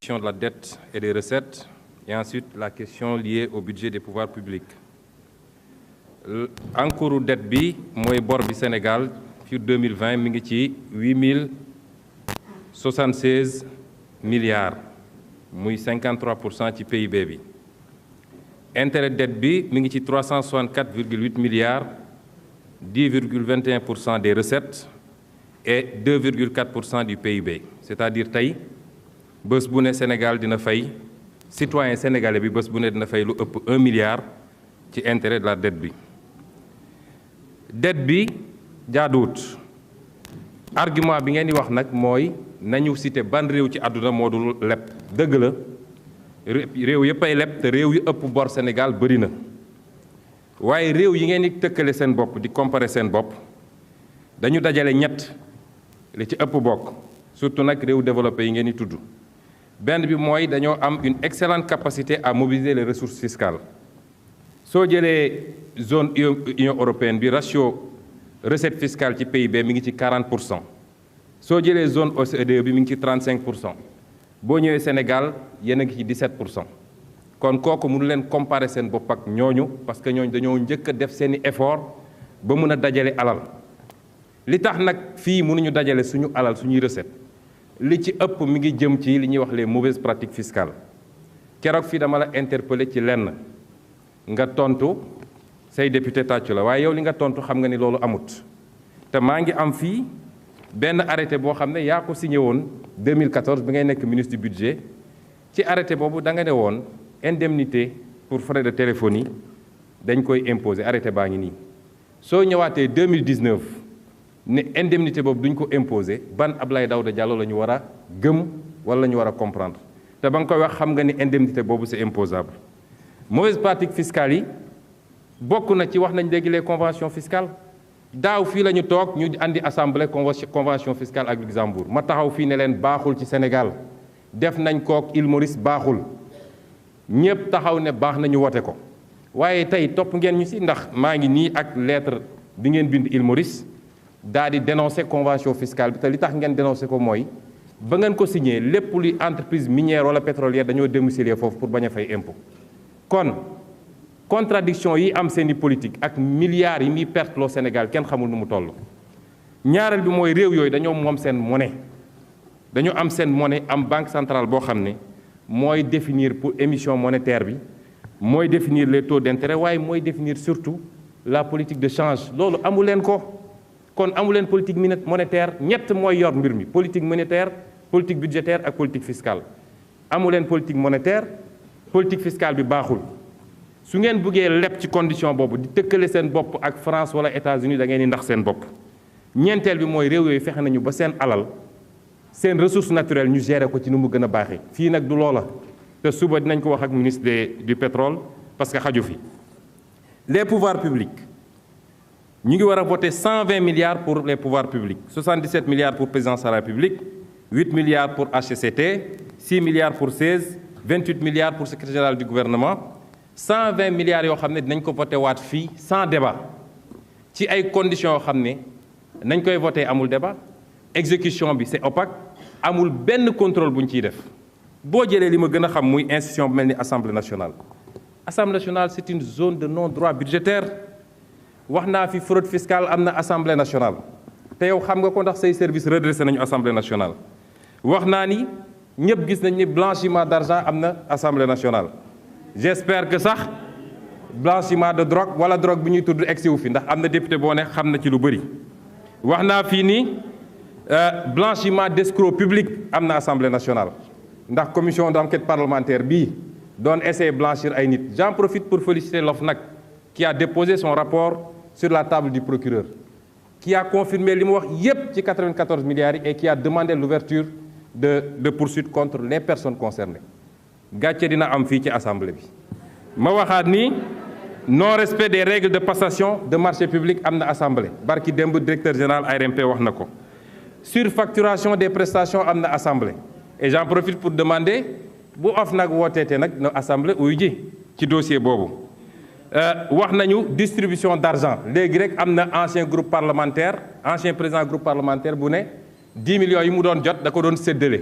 question de la dette et des recettes, et ensuite la question liée au budget des pouvoirs publics. Encours dette bi mooy bor bi Sénégal ci 2020 mi ngi ci 8076 milliards muy 53% ci PIB bi. Intérêt dette bi mi ngi ci 364,8 milliards, 10,21% des recettes et 2,4% du PIB. C'est-à-dire tey bés bu ne Sénégal dina fay citoyen sénégalais bi bés bu ne dina fay lu ëpp 1 milliard ci intérêt de la dette bi. Dette bi jaaduwut argument bi ngeen di wax nag mooy nañu cité ban réew ci àdduna moo dul leb dëgg la réew yëpp ay leb te réew yu ëpp bor Sénégal bëri na waaye réew yi ngeen di tëkkale seen bopp di comparer seen bopp dañu dajale ñett li ci ëpp bokk surtout nag réew développé yi ngeen di tudd benn bi mooy dañoo am une excellente capacité à mobiliser les ressources fiscales. soo jëlee zone Union européenne bi ratio recette fiscale ci PIB mi ngi ci 40%. soo jëlee zone OCDE bi mi ngi ci 35%. boo ñëwee Sénégal yéen a ngi ci 17%. kon kooku mënu leen comparer seen bopp ak ñooñu parce que ñooñu dañoo njëkk a def seeni effort ba mën a dajale alal. li tax nag fii mënuñu dajale suñu alal suñuy recette li ci ëpp mi ngi jëm ci li ñuy wax les mauvaises pratiques fiscales. keroog fii dama la interpeller ci lenn. nga tontu say député tàccu la waaye yow li nga tontu xam nga ni loolu amut te maa ngi am fii benn arrêté boo xam ne yaa ko signé woon 2014 bi ngay nekk ministre du budget ci arrêté boobu da nga ne woon indemnité pour frais de téléphonie dañ koy imposer arrêté baa ngi nii. soo ñëwaatee 2019 ne indemnité boobu duñ ko imposer ban Abdoulaye Daouda Diallo la ñu war a gëm wala la ñu war a comprendre te ba nga koy wax xam nga ni indemnité boobu c'est imposable. mauvaise pratique fiscale yi bokk na ci wax nañ léegi les conventions fiscales daaw fii la ñu toog ñu andi assemblée convention fiscale ak Luxembourg ma taxaw fii ne leen baaxul ci Sénégal def nañ kook Île Maurice baaxul ñëpp taxaw ne baax nañu wote ko waaye tey topp ngeen ñu ci ndax maa ngi nii ak lettre bi ngeen bind Île Maurice daal di dénoncer convention fiscale bi te li tax ngeen dénoncer ko mooy ba ngeen ko signé lépp luy entreprise minière wala pétrolière dañoo domicilier foofu pour bañ a fay impôt. kon contradiction yi am seeni politique ak milliards yi muy perte loo Sénégal kenn xamul nu mu toll ñaareel bi mooy réew yooyu dañoo moom seen monnaie dañoo am seen monnaie am banque centrale boo xam ne mooy définir pour émission monétaire bi mooy définir les taux d'intérêt waaye mooy définir surtout la politique de change loolu amu leen ko kon amu leen politique monétaire ñett mooy yor mbir mi politique monétaire politique budgétaire ak politique fiscale amu leen politique monétaire politique fiscale bi baaxul su ngeen bëggee leb ci condition boobu di tëkkale seen bopp ak France wala États-Unis da ngeen di ndax seen bopp ñeenteel bi mooy réew yooyu fexe nañu ba seen alal seen ressource naturelle ñu gérer ko ci nu mu gën a baaxee fii nag du loola te suba dinañ ko wax ak ministre du pétrole parce que xaju fi les pouvoirs publics ñu ngi war a voter 120 milliards pour les pouvoirs publics 77 milliards pour présidence de la République 8 milliards pour HCCT 6 milliards pour 28 milliards pour secrétaire général du gouvernement 120 milliards yoo xam ne dinañ ko voté waat fii sans débat ci ay conditions yoo xam ne nañ koy voté amul débat exécution bi c'est opaque amul benn contrôle bu ñu ciy def boo jëlee li ma gën a xam muy institution bu mel ni Assemblée nationale. Assemblée nationale c'est une zone de non-droit budgétaire wax naa fi fraude fiscale am na Assemblée nationale te yow xam nga ko ndax say service redressé nañu Assemblée nationale wax naa ni. ñëpp gis nañ ni blanchiment d'argent am na Assemblée nationale j'espère que sax blanchiment de drogue wala drogue bi ñuy tudd egsi wu fi ndax am na député boo ne xam na ci lu bëri wax naa fii ni blanchiment d'escroc public am na Assemblée nationale ndax commission d'enquête parlementaire bii doon essayer blanchir ay nit j'en profite pour féliciter l'OFNAC qui a déposé son rapport sur la table du procureur qui a confirmé li mu wax yépp ci 94 milliards yi et qui a demandé l'ouverture de poursuites contre les personnes concernées gàcce dina am fii ci assemblée bi ma waxaat ni non respect des règles de passation de marché public am na assemblée barki démb directeur général ARMP wax na ko surfacturation des prestations am na assemblée et j'en profite pour demander bu OFNAC wooteete nag na assemblée uyu ji ci dossier boobu wax nañu distribution d'argent léegi rek am na ancien président groupe parlementaire bu ne 10 millions yi mu doon jot da ko doon séddale